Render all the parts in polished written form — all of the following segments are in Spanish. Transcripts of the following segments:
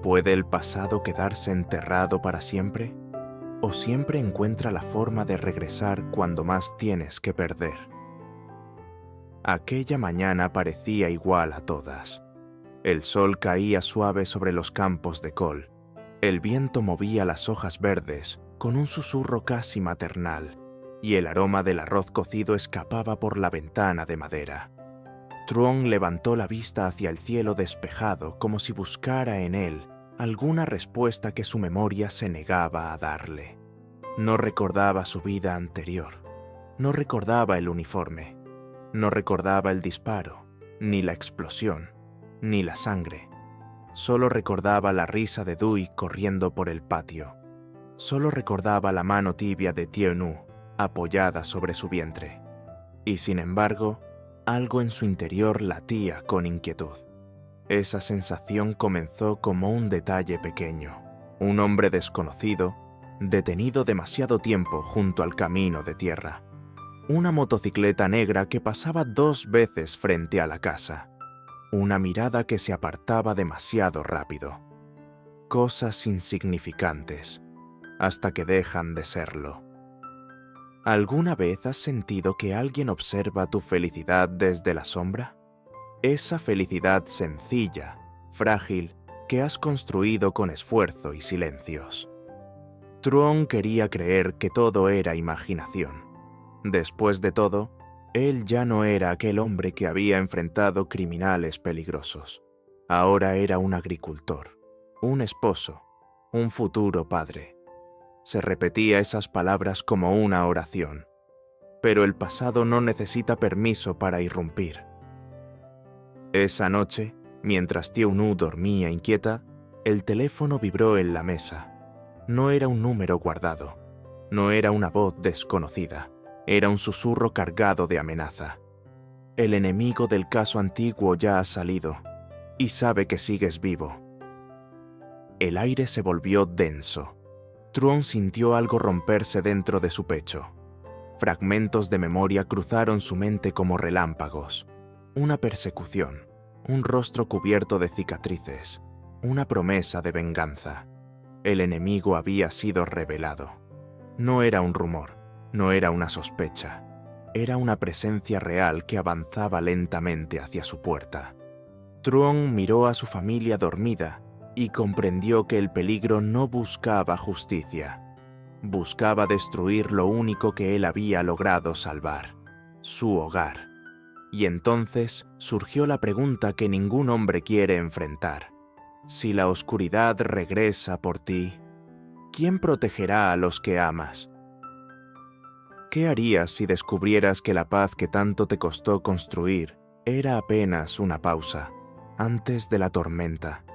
¿Puede el pasado quedarse enterrado para siempre? ¿O siempre encuentra la forma de regresar cuando más tienes que perder? Aquella mañana parecía igual a todas. El sol caía suave sobre los campos de col. El viento movía las hojas verdes con un susurro casi maternal, y el aroma del arroz cocido escapaba por la ventana de madera. Truong levantó la vista hacia el cielo despejado como si buscara en él alguna respuesta que su memoria se negaba a darle. No recordaba su vida anterior. No recordaba el uniforme. No recordaba el disparo, ni la explosión, ni la sangre. Solo recordaba la risa de Dui corriendo por el patio. Solo recordaba la mano tibia de Tianyu apoyada sobre su vientre. Y sin embargo, algo en su interior latía con inquietud. Esa sensación comenzó como un detalle pequeño. Un hombre desconocido, detenido demasiado tiempo junto al camino de tierra. Una motocicleta negra que pasaba 2 veces frente a la casa. Una mirada que se apartaba demasiado rápido. Cosas insignificantes, hasta que dejan de serlo. ¿Alguna vez has sentido que alguien observa tu felicidad desde la sombra? Esa felicidad sencilla, frágil, que has construido con esfuerzo y silencios. Truong quería creer que todo era imaginación. Después de todo, él ya no era aquel hombre que había enfrentado criminales peligrosos. Ahora era un agricultor, un esposo, un futuro padre. Se repetía esas palabras como una oración. Pero el pasado no necesita permiso para irrumpir. Esa noche, mientras Tianyu dormía inquieta, el teléfono vibró en la mesa. No era un número guardado. No era una voz desconocida. Era un susurro cargado de amenaza. El enemigo del caso antiguo ya ha salido y sabe que sigues vivo. El aire se volvió denso. Truong sintió algo romperse dentro de su pecho. Fragmentos de memoria cruzaron su mente como relámpagos. Una persecución, un rostro cubierto de cicatrices, una promesa de venganza. El enemigo había sido revelado. No era un rumor, no era una sospecha. Era una presencia real que avanzaba lentamente hacia su puerta. Truong miró a su familia dormida y comprendió que el peligro no buscaba justicia. Buscaba destruir lo único que él había logrado salvar, su hogar. Y entonces surgió la pregunta que ningún hombre quiere enfrentar. Si la oscuridad regresa por ti, ¿quién protegerá a los que amas? ¿Qué harías si descubrieras que la paz que tanto te costó construir era apenas una pausa, antes de la tormenta?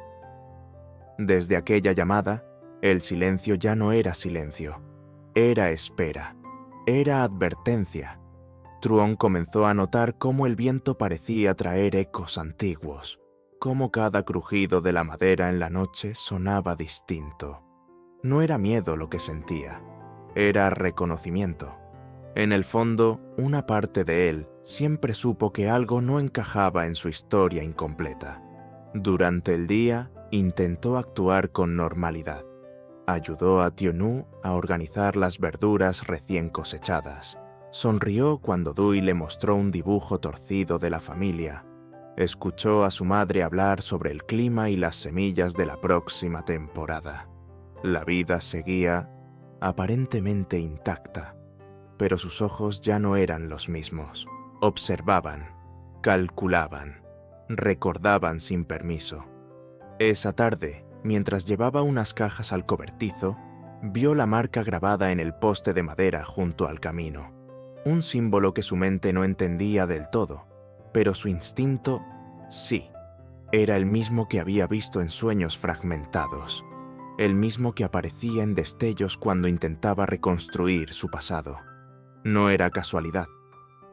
Desde aquella llamada, el silencio ya no era silencio, era espera, era advertencia. Truong comenzó a notar cómo el viento parecía traer ecos antiguos, cómo cada crujido de la madera en la noche sonaba distinto. No era miedo lo que sentía, era reconocimiento. En el fondo, una parte de él siempre supo que algo no encajaba en su historia incompleta. Durante el día, intentó actuar con normalidad. Ayudó a Tianyu a organizar las verduras recién cosechadas. Sonrió cuando Dui le mostró un dibujo torcido de la familia. Escuchó a su madre hablar sobre el clima y las semillas de la próxima temporada. La vida seguía aparentemente intacta, pero sus ojos ya no eran los mismos. Observaban, calculaban, recordaban sin permiso. Esa tarde, mientras llevaba unas cajas al cobertizo, vio la marca grabada en el poste de madera junto al camino. Un símbolo que su mente no entendía del todo, pero su instinto, sí, era el mismo que había visto en sueños fragmentados, el mismo que aparecía en destellos cuando intentaba reconstruir su pasado. No era casualidad.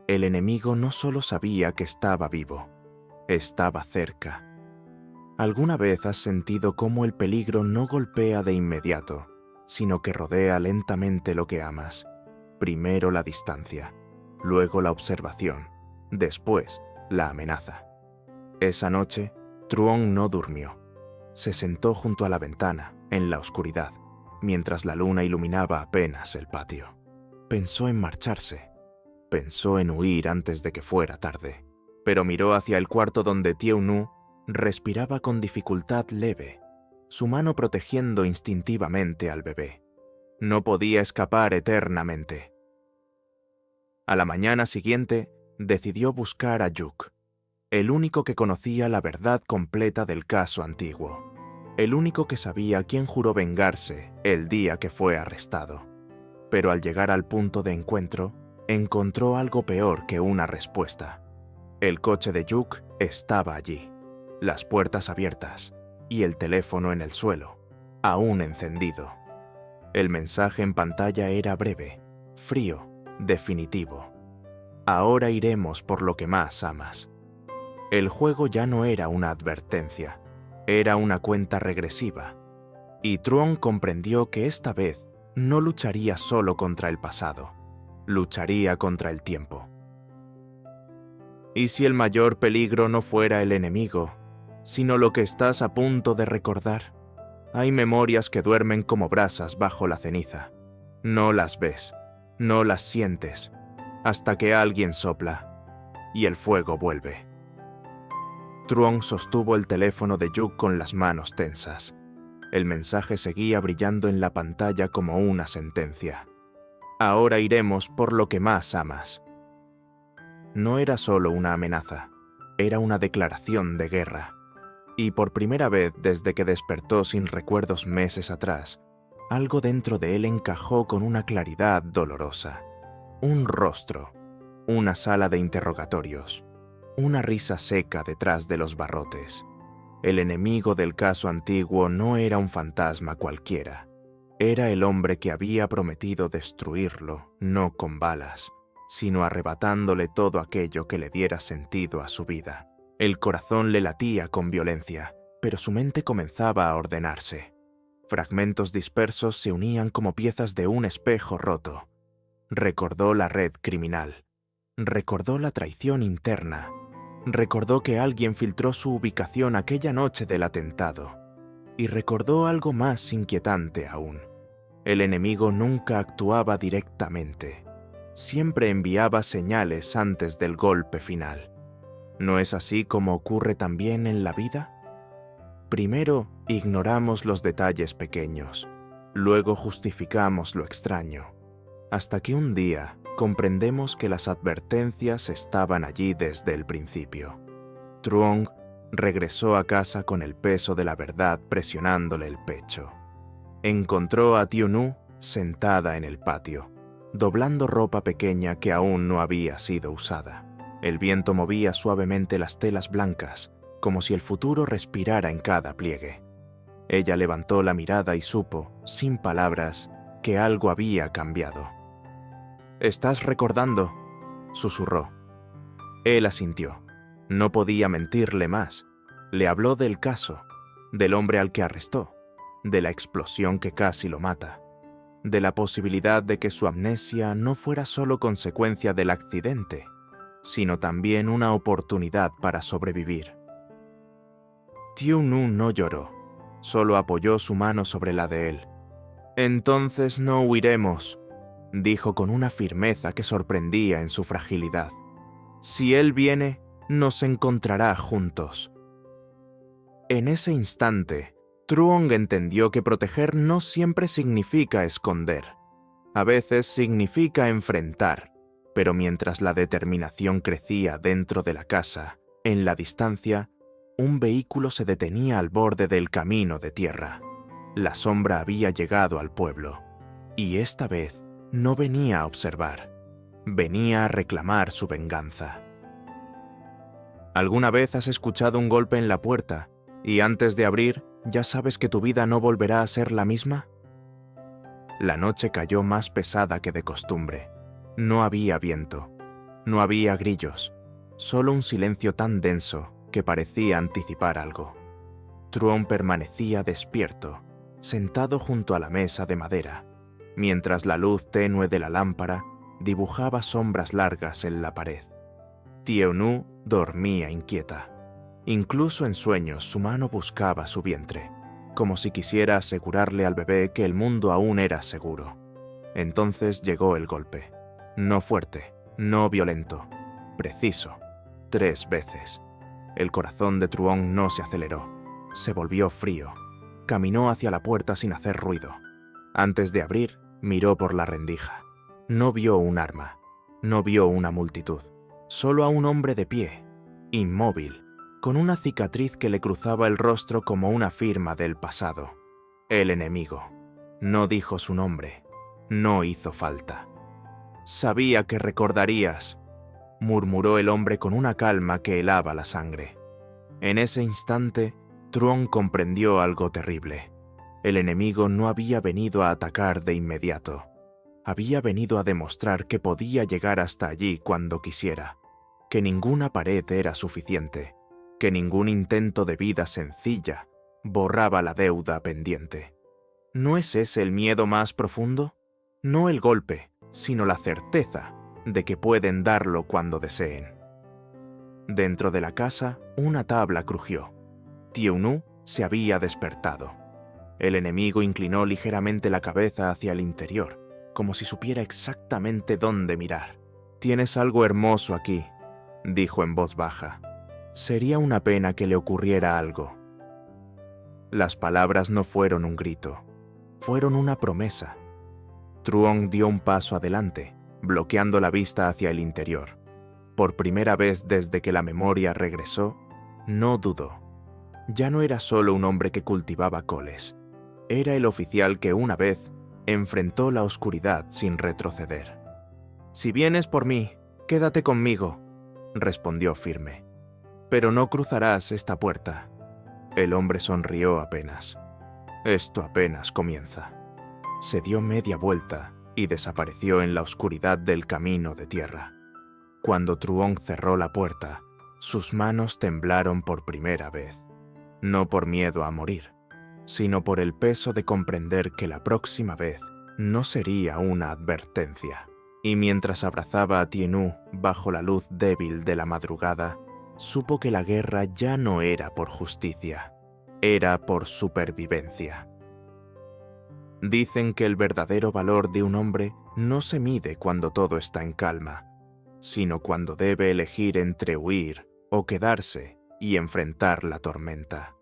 El enemigo no solo sabía que estaba vivo, estaba cerca. ¿Alguna vez has sentido cómo el peligro no golpea de inmediato, sino que rodea lentamente lo que amas? Primero la distancia, luego la observación, después la amenaza. Esa noche, Truong no durmió. Se sentó junto a la ventana, en la oscuridad, mientras la luna iluminaba apenas el patio. Pensó en marcharse. Pensó en huir antes de que fuera tarde, pero miró hacia el cuarto donde Tieu-nu respiraba con dificultad leve, su mano protegiendo instintivamente al bebé. No podía escapar eternamente. A la mañana siguiente, decidió buscar a Yuk, el único que conocía la verdad completa del caso antiguo, el único que sabía quién juró vengarse el día que fue arrestado. Pero al llegar al punto de encuentro, encontró algo peor que una respuesta. El coche de Yuk estaba allí, las puertas abiertas y el teléfono en el suelo, aún encendido. El mensaje en pantalla era breve, frío, definitivo. Ahora iremos por lo que más amas. El juego ya no era una advertencia, era una cuenta regresiva. Y Truong comprendió que esta vez no lucharía solo contra el pasado, lucharía contra el tiempo. ¿Y si el mayor peligro no fuera el enemigo, sino lo que estás a punto de recordar? Hay memorias que duermen como brasas bajo la ceniza. No las ves, no las sientes, hasta que alguien sopla y el fuego vuelve. Truong sostuvo el teléfono de Yuk con las manos tensas. El mensaje seguía brillando en la pantalla como una sentencia. Ahora iremos por lo que más amas. No era solo una amenaza, era una declaración de guerra. Y por primera vez desde que despertó sin recuerdos meses atrás, algo dentro de él encajó con una claridad dolorosa. Un rostro, una sala de interrogatorios, una risa seca detrás de los barrotes. El enemigo del caso antiguo no era un fantasma cualquiera. Era el hombre que había prometido destruirlo, no con balas, sino arrebatándole todo aquello que le diera sentido a su vida. El corazón le latía con violencia, pero su mente comenzaba a ordenarse. Fragmentos dispersos se unían como piezas de un espejo roto. Recordó la red criminal. Recordó la traición interna. Recordó que alguien filtró su ubicación aquella noche del atentado. Y recordó algo más inquietante aún. El enemigo nunca actuaba directamente. Siempre enviaba señales antes del golpe final. ¿No es así como ocurre también en la vida? Primero ignoramos los detalles pequeños, luego justificamos lo extraño, hasta que un día comprendemos que las advertencias estaban allí desde el principio. Truong regresó a casa con el peso de la verdad presionándole el pecho. Encontró a Tieu-nu sentada en el patio, doblando ropa pequeña que aún no había sido usada. El viento movía suavemente las telas blancas, como si el futuro respirara en cada pliegue. Ella levantó la mirada y supo, sin palabras, que algo había cambiado. «¿Estás recordando?», susurró. Él asintió. No podía mentirle más. Le habló del caso, del hombre al que arrestó, de la explosión que casi lo mata, de la posibilidad de que su amnesia no fuera solo consecuencia del accidente, sino también una oportunidad para sobrevivir. Tieu-nu no lloró, solo apoyó su mano sobre la de él. «Entonces no huiremos», dijo con una firmeza que sorprendía en su fragilidad. «Si él viene, nos encontrará juntos». En ese instante, Truong entendió que proteger no siempre significa esconder. A veces significa enfrentar. Pero mientras la determinación crecía dentro de la casa, en la distancia, un vehículo se detenía al borde del camino de tierra. La sombra había llegado al pueblo, y esta vez no venía a observar, venía a reclamar su venganza. ¿Alguna vez has escuchado un golpe en la puerta y antes de abrir ya sabes que tu vida no volverá a ser la misma? La noche cayó más pesada que de costumbre. No había viento, no había grillos, solo un silencio tan denso que parecía anticipar algo. Truong permanecía despierto, sentado junto a la mesa de madera, mientras la luz tenue de la lámpara dibujaba sombras largas en la pared. Tieu-nu dormía inquieta. Incluso en sueños su mano buscaba su vientre, como si quisiera asegurarle al bebé que el mundo aún era seguro. Entonces llegó el golpe. No fuerte, no violento, preciso, 3 veces. El corazón de Truong no se aceleró, se volvió frío. Caminó hacia la puerta sin hacer ruido. Antes de abrir, miró por la rendija. No vio un arma, no vio una multitud, solo a un hombre de pie, inmóvil, con una cicatriz que le cruzaba el rostro como una firma del pasado. El enemigo. No dijo su nombre, no hizo falta. «Sabía que recordarías», murmuró el hombre con una calma que helaba la sangre. En ese instante, Truong comprendió algo terrible. El enemigo no había venido a atacar de inmediato. Había venido a demostrar que podía llegar hasta allí cuando quisiera, que ninguna pared era suficiente, que ningún intento de vida sencilla borraba la deuda pendiente. ¿No es ese el miedo más profundo? No el golpe, sino la certeza de que pueden darlo cuando deseen. Dentro de la casa, una tabla crujió. Tieu-nu se había despertado. El enemigo inclinó ligeramente la cabeza hacia el interior, como si supiera exactamente dónde mirar. «Tienes algo hermoso aquí», dijo en voz baja. «Sería una pena que le ocurriera algo». Las palabras no fueron un grito, fueron una promesa. Truong dio un paso adelante, bloqueando la vista hacia el interior. Por primera vez desde que la memoria regresó, no dudó. Ya no era solo un hombre que cultivaba coles. Era el oficial que una vez enfrentó la oscuridad sin retroceder. «Si vienes por mí, quédate conmigo», respondió firme. «Pero no cruzarás esta puerta». El hombre sonrió apenas. «Esto apenas comienza». Se dio media vuelta y desapareció en la oscuridad del camino de tierra. Cuando Truong cerró la puerta, sus manos temblaron por primera vez. No por miedo a morir, sino por el peso de comprender que la próxima vez no sería una advertencia. Y mientras abrazaba a Tieu-nu bajo la luz débil de la madrugada, supo que la guerra ya no era por justicia, era por supervivencia. Dicen que el verdadero valor de un hombre no se mide cuando todo está en calma, sino cuando debe elegir entre huir o quedarse y enfrentar la tormenta.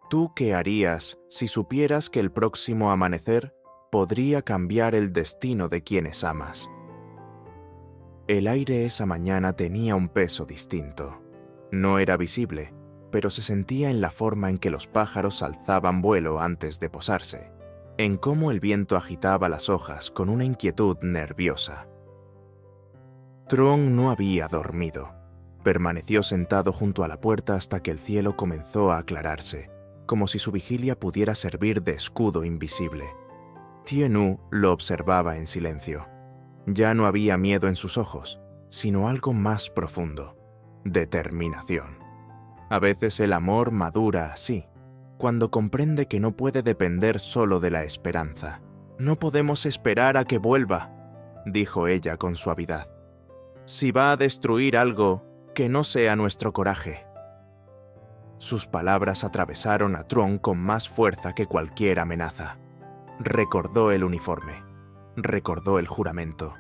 ¿Tú qué harías si supieras que el próximo amanecer podría cambiar el destino de quienes amas? El aire esa mañana tenía un peso distinto. No era visible, pero se sentía en la forma en que los pájaros alzaban vuelo antes de posarse, en cómo el viento agitaba las hojas con una inquietud nerviosa. Truong no había dormido. Permaneció sentado junto a la puerta hasta que el cielo comenzó a aclararse, como si su vigilia pudiera servir de escudo invisible. Tieu-nu lo observaba en silencio. Ya no había miedo en sus ojos, sino algo más profundo: determinación. A veces el amor madura así, cuando comprende que no puede depender solo de la esperanza. «No podemos esperar a que vuelva», dijo ella con suavidad. «Si va a destruir algo, que no sea nuestro coraje». Sus palabras atravesaron a Truong con más fuerza que cualquier amenaza. Recordó el uniforme, recordó el juramento,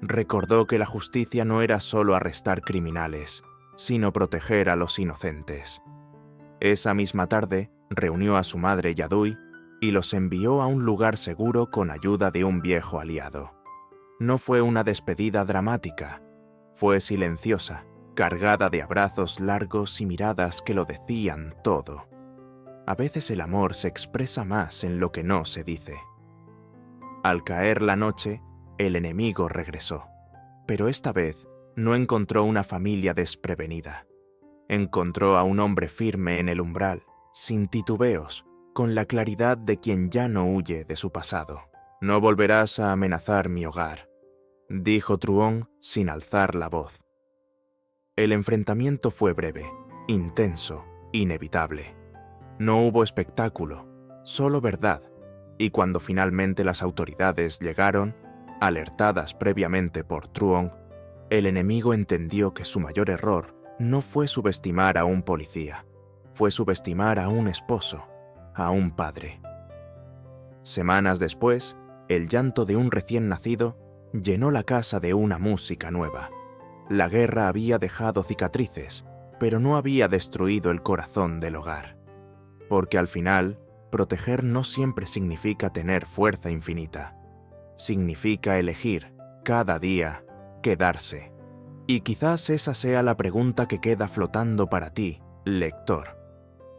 recordó que la justicia no era solo arrestar criminales, sino proteger a los inocentes. Esa misma tarde, reunió a su madre y a Dui y los envió a un lugar seguro con ayuda de un viejo aliado. No fue una despedida dramática, fue silenciosa, cargada de abrazos largos y miradas que lo decían todo. A veces el amor se expresa más en lo que no se dice. Al caer la noche, el enemigo regresó, pero esta vez no encontró una familia desprevenida. Encontró a un hombre firme en el umbral, sin titubeos, con la claridad de quien ya no huye de su pasado. «No volverás a amenazar mi hogar», dijo Truong sin alzar la voz. El enfrentamiento fue breve, intenso, inevitable. No hubo espectáculo, solo verdad, y cuando finalmente las autoridades llegaron, alertadas previamente por Truong, el enemigo entendió que su mayor error no fue subestimar a un policía, fue subestimar a un esposo, a un padre. Semanas después, el llanto de un recién nacido llenó la casa de una música nueva. La guerra había dejado cicatrices, pero no había destruido el corazón del hogar. Porque al final, proteger no siempre significa tener fuerza infinita. Significa elegir, cada día, quedarse. Y quizás esa sea la pregunta que queda flotando para ti, lector.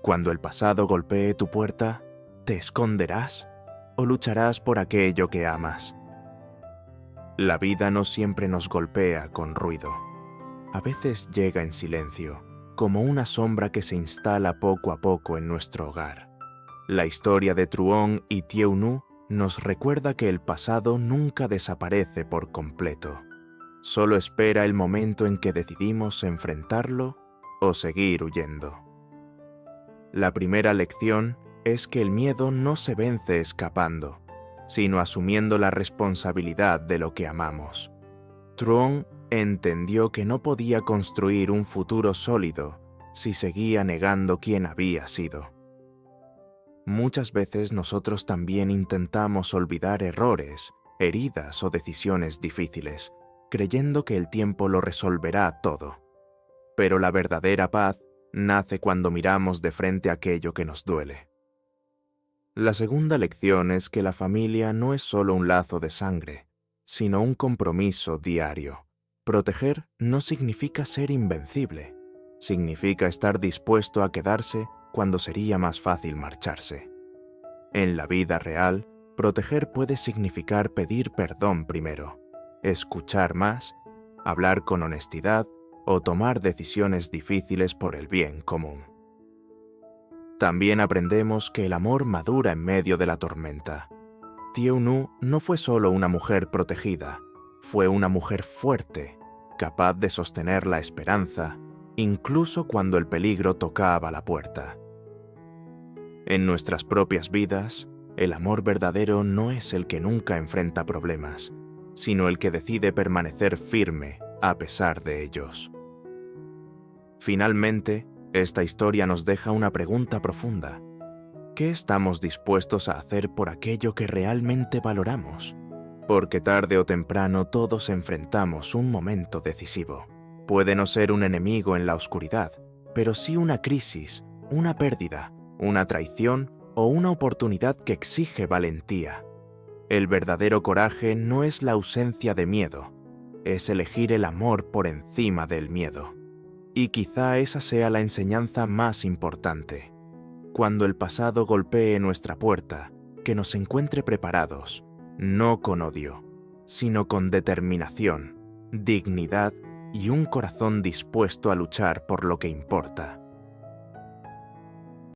Cuando el pasado golpee tu puerta, ¿te esconderás o lucharás por aquello que amas? La vida no siempre nos golpea con ruido. A veces llega en silencio, como una sombra que se instala poco a poco en nuestro hogar. La historia de Truong y Thieu Nu nos recuerda que el pasado nunca desaparece por completo. Solo espera el momento en que decidimos enfrentarlo o seguir huyendo. La primera lección es que el miedo no se vence escapando, sino asumiendo la responsabilidad de lo que amamos. Truong entendió que no podía construir un futuro sólido si seguía negando quién había sido. Muchas veces nosotros también intentamos olvidar errores, heridas o decisiones difíciles, creyendo que el tiempo lo resolverá todo. Pero la verdadera paz nace cuando miramos de frente aquello que nos duele. La segunda lección es que la familia no es solo un lazo de sangre, sino un compromiso diario. Proteger no significa ser invencible, significa estar dispuesto a quedarse cuando sería más fácil marcharse. En la vida real, proteger puede significar pedir perdón primero, escuchar más, hablar con honestidad o tomar decisiones difíciles por el bien común. También aprendemos que el amor madura en medio de la tormenta. Thieu Nu no fue solo una mujer protegida, fue una mujer fuerte, capaz de sostener la esperanza, incluso cuando el peligro tocaba la puerta. En nuestras propias vidas, el amor verdadero no es el que nunca enfrenta problemas, sino el que decide permanecer firme a pesar de ellos. Finalmente, esta historia nos deja una pregunta profunda. ¿Qué estamos dispuestos a hacer por aquello que realmente valoramos? Porque tarde o temprano todos enfrentamos un momento decisivo. Puede no ser un enemigo en la oscuridad, pero sí una crisis, una pérdida, una traición o una oportunidad que exige valentía. El verdadero coraje no es la ausencia de miedo, es elegir el amor por encima del miedo. Y quizá esa sea la enseñanza más importante. Cuando el pasado golpee nuestra puerta, que nos encuentre preparados, no con odio, sino con determinación, dignidad y un corazón dispuesto a luchar por lo que importa.